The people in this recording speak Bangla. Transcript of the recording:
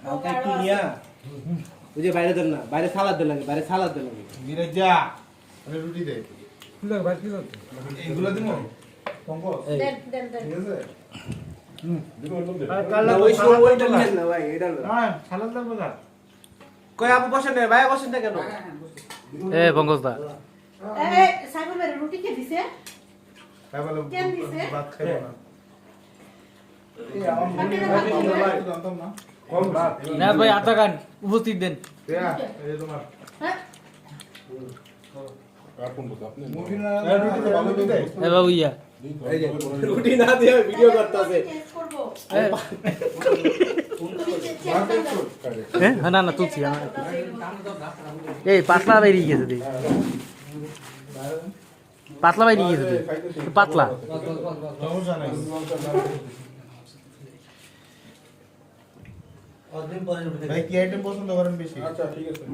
হালকা একটু নিয়া ওই যে বাইরে দেন না, বাইরে সালাদ দেন লাগে, বাইরে সালাদ দেন লাগে। মিরাজ যা আরে রুটি দে ফুলের ভাত কি করতে এইগুলা দিমু পঙ্কজ দেন দেন দেন ঠিক আছে না, ওই সময় ওইটা নিয়েন না ভাই, এটা না। হ্যাঁ সালাদ লাগবে না কই আপু বসেন না, ভাই বসেন না কেন? এ পঙ্কজ দা এই সাইবর মেরে রুটি কে দিছে তাই বলে কেন দিছে? ভাত খাইবো না এই আমার মনে হয় জানতাম না কম ভাত না ভাই আটা গান উপস্থিত দেন দেয়া এই তোমার হ্যাঁ মুরগি না রুটি দে ভালো দে এ বাবু ইয়া এই যে রুটি না দিয়ে ভিডিও করতেছে। টেস্ট করব না না তুলছি আমার এই পাতলা বেরিয়ে গেছে দেখি পাতলা বেরিয়ে গেছে দেখি পাতলা সমস্যা নাই ভাই কি আইটেম পছন্দ করেন বেশি আচ্ছা ঠিক আছে